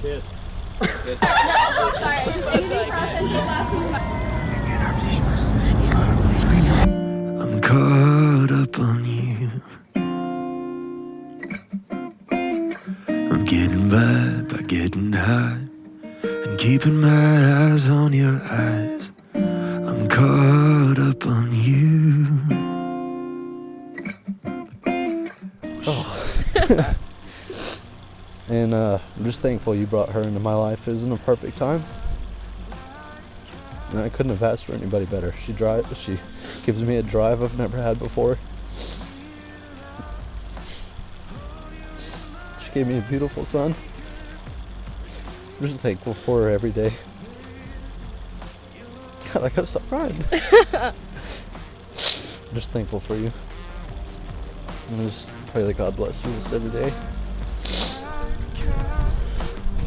Kiss. Kiss. No, sorry. I'm caught up on you. I'm getting by getting high and keeping my eyes on your eyes. I'm caught up on you. And I'm just thankful you brought her into my life. It was in a perfect time. And I couldn't have asked for anybody better. She gives me a drive I've never had before. She gave me a beautiful son. I'm just thankful for her every day. God, I gotta stop crying. I'm just thankful for you. And I just pray that God blesses us every day.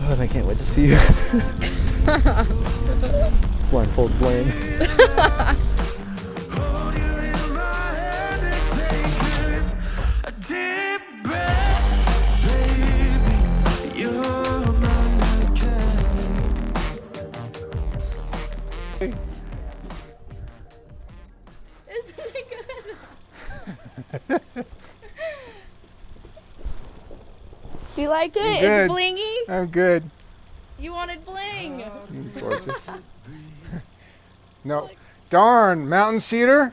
Oh, and I can't wait to see you. It's blindfold Blaine. Isn't it good? You like it? Good. It's blingy? I'm good. You wanted bling. You're gorgeous. No. Darn, mountain cedar.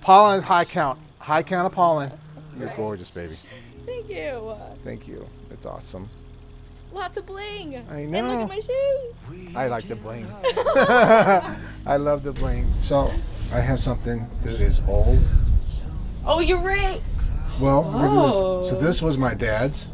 Pollen is high count. High count of pollen. You're gorgeous, baby. Thank you. Thank you. It's awesome. Lots of bling. I And know. look at my shoes. I like the bling. I love the bling. So I have something that is old. Oh, you're right. Well, Oh. so this was my dad's.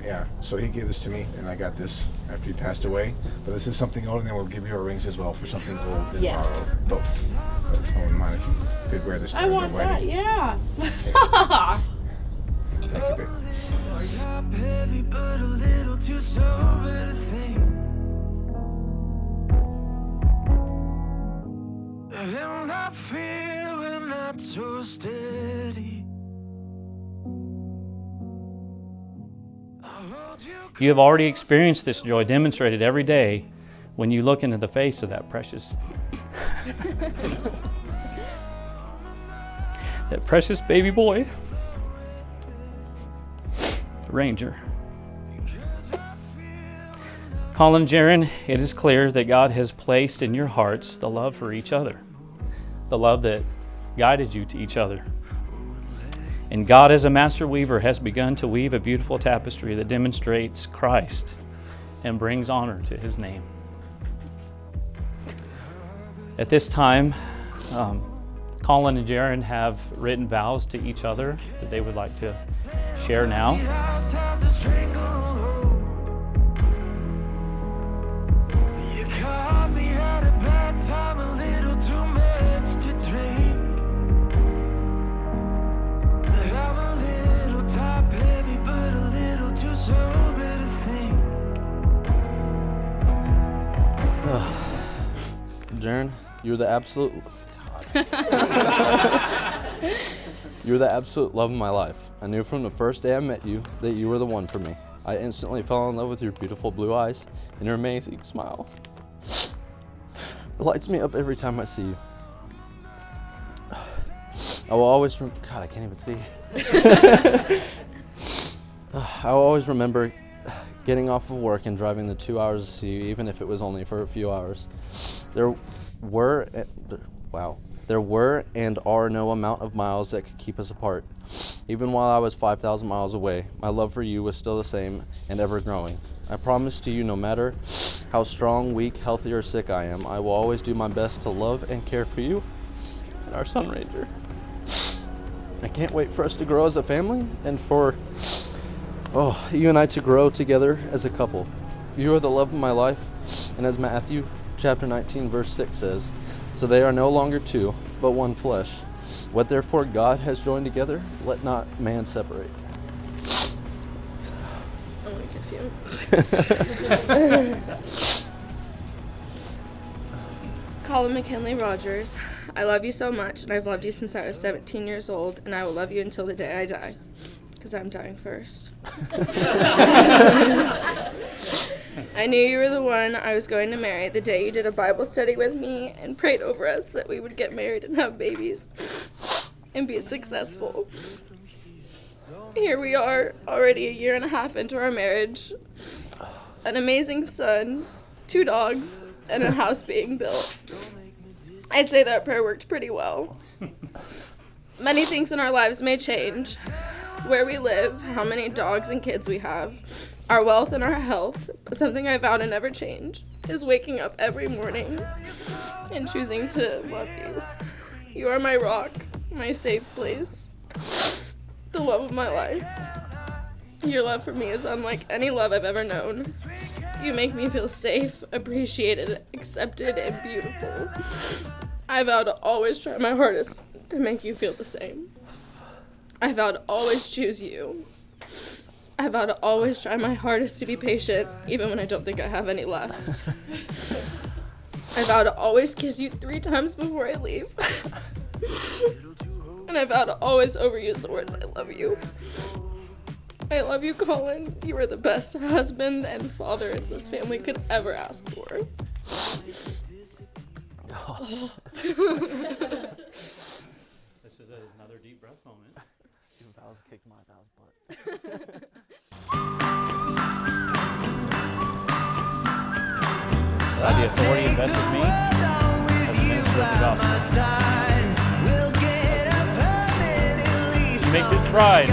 Yeah, so he gave this to me, and I got this after he passed away. But this is something old, and then we'll give you our rings as well for something old. And Yes. both. I wouldn't mind if you could wear this. I during want the that, wedding. yeah. Thank you, babe. Heavy, but a little too sober to think. I'm not feeling not so steady. You have already experienced this joy demonstrated every day when you look into the face of that precious that precious baby boy, Ranger. Colin and Jaron, it is clear that God has placed in your hearts the love for each other, the love that guided you to each other. And God, as a master weaver, has begun to weave a beautiful tapestry that demonstrates Christ and brings honor to his name. At this time, Colin and Jaron have written vows to each other that they would like to share now. You caught me at a bad time, a little too much to drink. I'm a little top heavy, but a little too sober to think. Jaren, you're the absolute. God. You're the absolute love of my life. I knew from the first day I met you that you were the one for me. I instantly fell in love with your beautiful blue eyes and your amazing smile. It lights me up every time I see you. I will always. God, I can't even see. I will always remember getting off of work and driving the 2 hours to see you, even if it was only for a few hours. There were and are no amount of miles that could keep us apart. Even while I was 5,000 miles away, my love for you was still the same and ever growing. I promise to you, no matter how strong, weak, healthy, or sick I am, I will always do my best to love and care for you and our son, Ranger. I can't wait for us to grow as a family and for you and I to grow together as a couple. You are the love of my life, and as Matthew chapter 19 verse 6 says, so they are no longer two, but one flesh. What therefore God has joined together, let not man separate. I want to kiss you. Colin McKinley Rogers, I love you so much, and I've loved you since I was 17 years old, and I will love you until the day I die, because I'm dying first. I knew you were the one I was going to marry the day you did a Bible study with me and prayed over us that we would get married and have babies and be successful. Here we are, already a year and a half into our marriage, an amazing son, 2 dogs, and a house being built. I'd say that prayer worked pretty well. Many things in our lives may change. Where we live, how many dogs and kids we have, our wealth and our health, but something I vow to never change is waking up every morning and choosing to love you. You are my rock, my safe place, the love of my life. Your love for me is unlike any love I've ever known. You make me feel safe, appreciated, accepted, and beautiful. I vow to always try my hardest to make you feel the same. I vow to always choose you. I vow to always try my hardest to be patient, even when I don't think I have any left. I vow to always kiss you 3 times before I leave. And I vow to always overuse the words I love you. I love you, Colin. You are the best husband and father this family could ever ask for. This is another deep breath moment. Your vows kicked my vows butt. By the authority invested in me as a minister of the gospel. To make this bride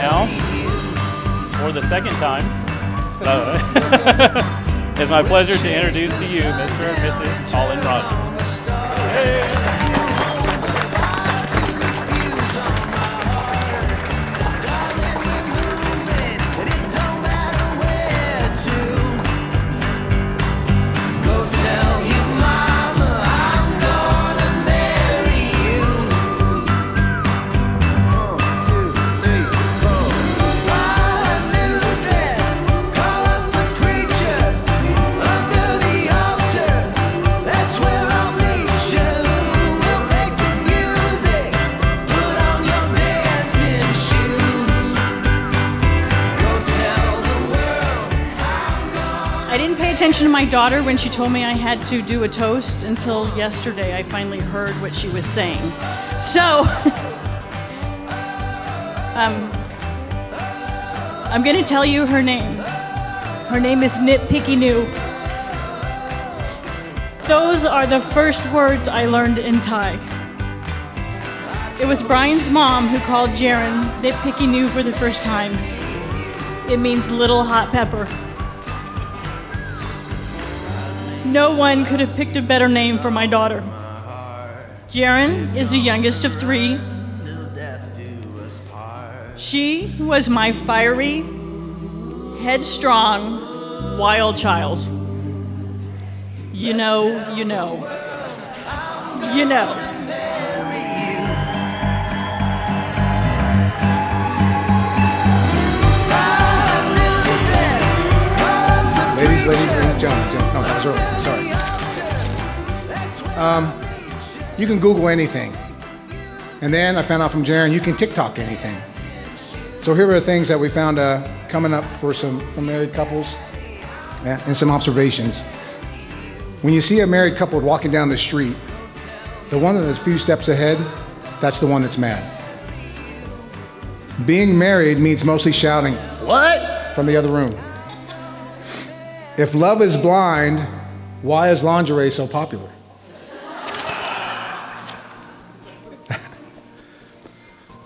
now, for the second time, it's my pleasure to introduce to you Mr. and Mrs. Colin Rogers. Hey. Attention to my daughter when she told me I had to do a toast until yesterday. I finally heard what she was saying. So, I'm going to tell you her name. Her name is Nitpicky New. Those are the first words I learned in Thai. It was Brian's mom who called Jaren Nitpicky New for the first time. It means little hot pepper. No one could have picked a better name for my daughter. Jaren is the youngest of 3. She was my fiery, headstrong, wild child. You know. Ladies, jump. No, that was early. Sorry. You can Google anything. And then I found out from Jaren, you can TikTok anything. So here are the things that we found coming up for married couples and some observations. When you see a married couple walking down the street, the one that's a few steps ahead, that's the one that's mad. Being married means mostly shouting, "What?" from the other room. If love is blind, why is lingerie so popular?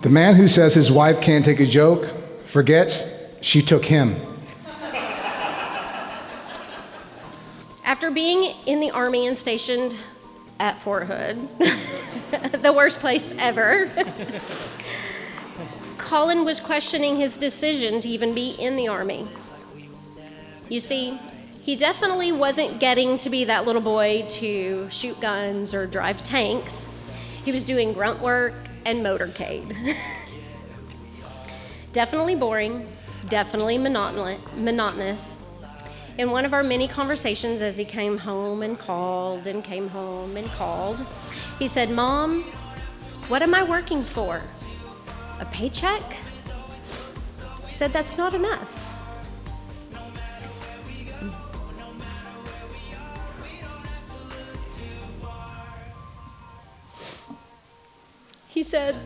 The man who says his wife can't take a joke forgets she took him. After being in the Army and stationed at Fort Hood, the worst place ever, Colin was questioning his decision to even be in the Army. You see, he definitely wasn't getting to be that little boy to shoot guns or drive tanks. He was doing grunt work and motorcade. Definitely boring, definitely monotonous. In one of our many conversations as he came home and called and came home and called, he said, "Mom, what am I working for? A paycheck?" He said, "That's not enough." He said,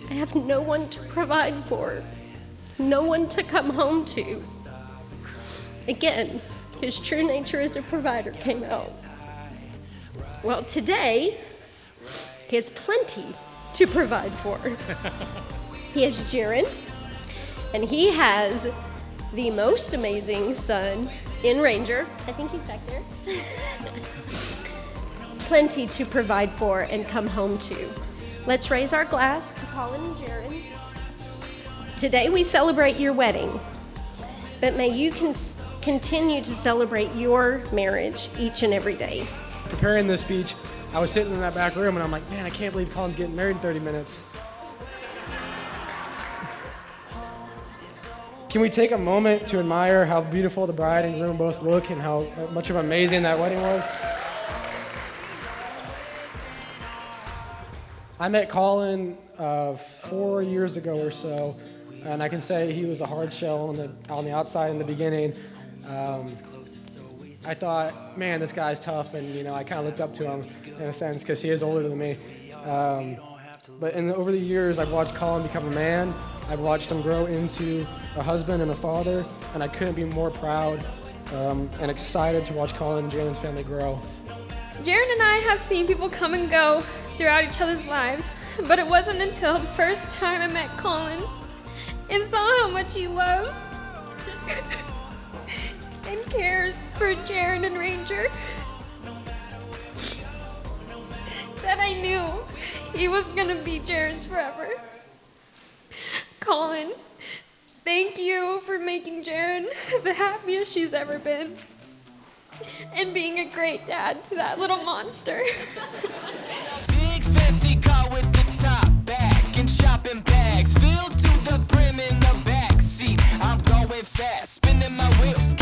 "I have no one to provide for, no one to come home to." Again, his true nature as a provider came out. Well, today, he has plenty to provide for. He has Jaron, and he has the most amazing son in Ranger. I think he's back there. Plenty to provide for and come home to. Let's raise our glass to Colin and Jaron. Today we celebrate your wedding, but may you continue to celebrate your marriage each and every day. Preparing this speech, I was sitting in that back room and I'm like, man, I can't believe Colin's getting married in 30 minutes. Can we take a moment to admire how beautiful the bride and groom both look and how much of amazing that wedding was? I met Colin 4 years ago or so, and I can say he was a hard shell on the outside in the beginning. I thought, man, this guy's tough, and I kind of looked up to him in a sense because he is older than me. But over the years, I've watched Colin become a man. I've watched him grow into a husband and a father, and I couldn't be more proud and excited to watch Colin and Jalen's family grow. Jaron and I have seen people come and go throughout each other's lives, but it wasn't until the first time I met Colin and saw how much he loves and cares for Jaron and Ranger that I knew he was gonna be Jaron's forever. Colin, thank you for making Jaron the happiest she's ever been and being a great dad to that little monster. Big fancy car with the top back and shopping bags filled to the brim in the back seat. I'm going fast, spinning my wheels.